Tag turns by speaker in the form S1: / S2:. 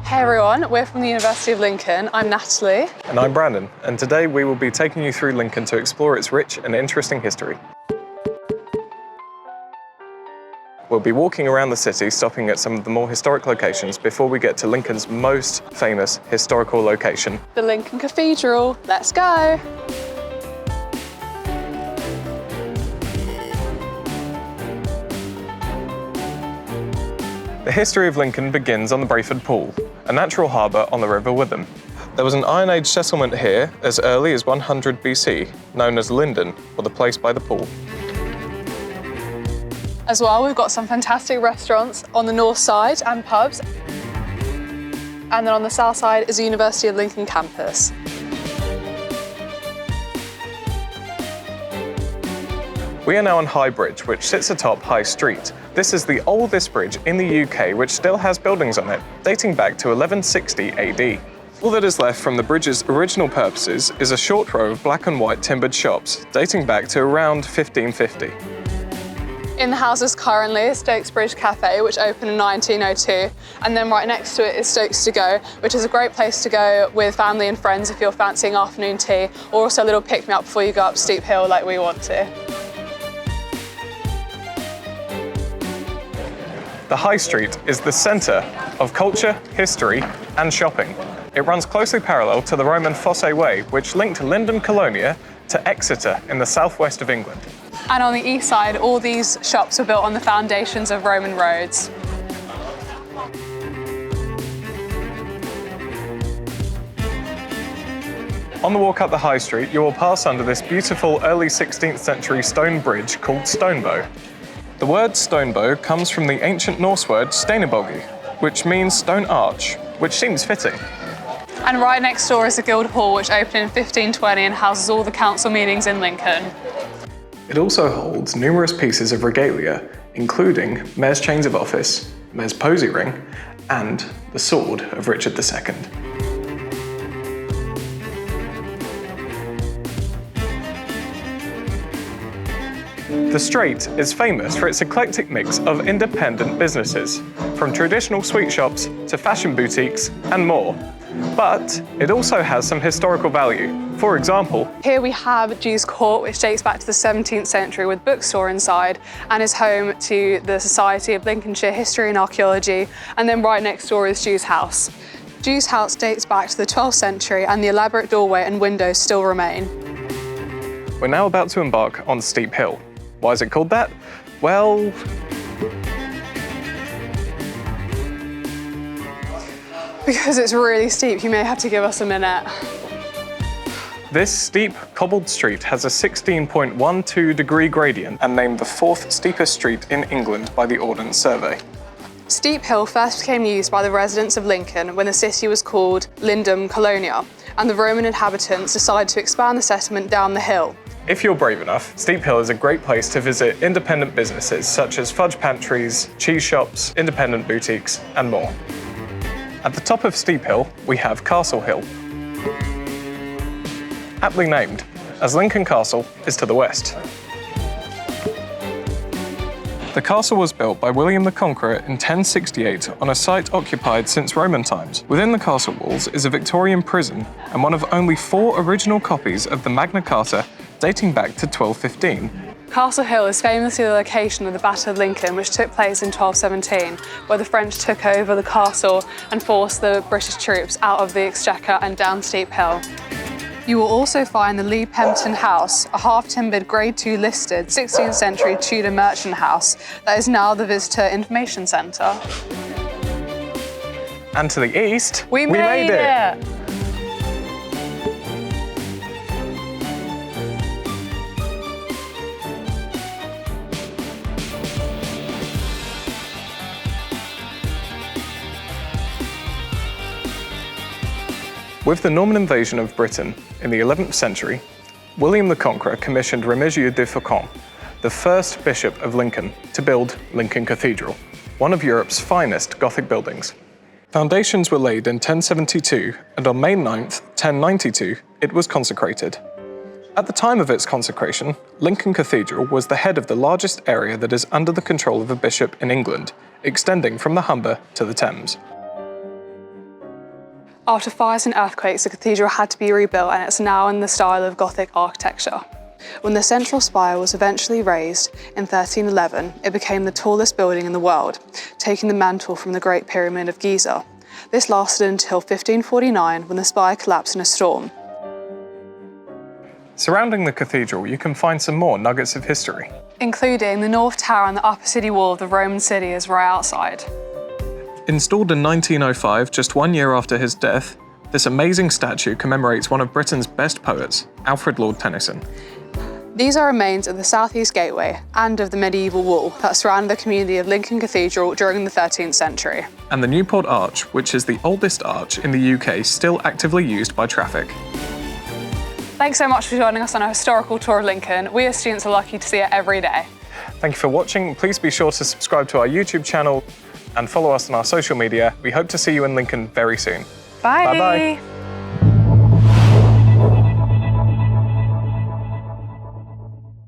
S1: Hey everyone, we're from the University of Lincoln. I'm Natalie.
S2: And I'm Brandon, and today we will be taking you through Lincoln to explore its rich and interesting history. We'll be walking around the city, stopping at some of the more historic locations before we get to Lincoln's most famous historical location,
S1: The Lincoln Cathedral. Let's go!
S2: The history of Lincoln begins on the Brayford Pool, a natural harbour on the River Witham. There was an Iron Age settlement here as early as 100 BC, known as Linden, or the place by the pool.
S1: As well, we've got some fantastic restaurants on the north side and pubs. And then on the south side is the University of Lincoln campus.
S2: We are now on High Bridge, which sits atop High Street. This is the oldest bridge in the UK which still has buildings on it, dating back to 1160 AD. All that is left from the bridge's original purposes is a short row of black and white timbered shops, dating back to around 1550.
S1: In the houses currently is Stokes Bridge Cafe, which opened in 1902, and then right next to it is Stokes To Go, which is a great place to go with family and friends if you're fancying afternoon tea, or also a little pick-me-up before you go up steep hill like we want to.
S2: The High Street is the centre of culture, history and shopping. It runs closely parallel to the Roman Fosse Way, which linked Linden Colonia to Exeter in the southwest of England.
S1: And on the east side, all these shops were built on the foundations of Roman roads.
S2: On the walk up the High Street, you will pass under this beautiful early 16th century stone bridge called Stonebow. The word Stonebow comes from the ancient Norse word Steinabogi, which means stone arch, which seems fitting.
S1: And right next door is the Guildhall, which opened in 1520 and houses all the council meetings in Lincoln.
S2: It also holds numerous pieces of regalia, including Mayor's Chains of Office, Mayor's Posy Ring, and the sword of Richard II. The Straight is famous for its eclectic mix of independent businesses, from traditional sweet shops to fashion boutiques and more. But it also has some historical value. For example,
S1: here we have Jews Court, which dates back to the 17th century with a bookstore inside and is home to the Society of Lincolnshire History and Archaeology. And then right next door is Jews House. Jews House dates back to the 12th century and the elaborate doorway and windows still remain.
S2: We're now about to embark on Steep Hill. Why is it called that? Well,
S1: because it's really steep, you may have to give us a minute.
S2: This steep, cobbled street has a 16.12 degree gradient and named the fourth steepest street in England by the Ordnance Survey.
S1: Steep Hill first became used by the residents of Lincoln when the city was called Linden Colonia, and the Roman inhabitants decided to expand the settlement down the hill.
S2: If you're brave enough, Steep Hill is a great place to visit independent businesses such as fudge pantries, cheese shops, independent boutiques, and more. At the top of Steep Hill, we have Castle Hill. Aptly named, as Lincoln Castle is to the west. The castle was built by William the Conqueror in 1068 on a site occupied since Roman times. Within the castle walls is a Victorian prison and one of only 4 original copies of the Magna Carta dating back to 1215.
S1: Castle Hill is famously the location of the Battle of Lincoln, which took place in 1217, where the French took over the castle and forced the British troops out of the Exchequer and down Steep Hill. You will also find the Lee Pempton House, a half-timbered Grade II listed 16th century Tudor merchant house that is now the Visitor Information Centre.
S2: And to the east,
S1: we made it!
S2: With the Norman invasion of Britain in the 11th century, William the Conqueror commissioned Remigio de Faucon, the first bishop of Lincoln, to build Lincoln Cathedral, one of Europe's finest Gothic buildings. Foundations were laid in 1072, and on May 9th, 1092, it was consecrated. At the time of its consecration, Lincoln Cathedral was the head of the largest area that is under the control of a bishop in England, extending from the Humber to the Thames.
S1: After fires and earthquakes, the cathedral had to be rebuilt, and it's now in the style of Gothic architecture. When the central spire was eventually raised in 1311, it became the tallest building in the world, taking the mantle from the Great Pyramid of Giza. This lasted until 1549, when the spire collapsed in a storm.
S2: Surrounding the cathedral, you can find some more nuggets of history,
S1: including the North Tower and the upper city wall of the Roman city is right outside.
S2: Installed in 1905, just 1 year after his death, this amazing statue commemorates one of Britain's best poets, Alfred Lord Tennyson.
S1: These are remains of the southeast gateway and of the medieval wall that surrounded the community of Lincoln Cathedral during the 13th century.
S2: And the Newport Arch, which is the oldest arch in the UK still actively used by traffic.
S1: Thanks so much for joining us on a historical tour of Lincoln. We as students are lucky to see it every day.
S2: Thank you for watching. Please be sure to subscribe to our YouTube channel and follow us on our social media. We hope to see you in Lincoln very soon.
S1: Bye.
S2: Bye-bye.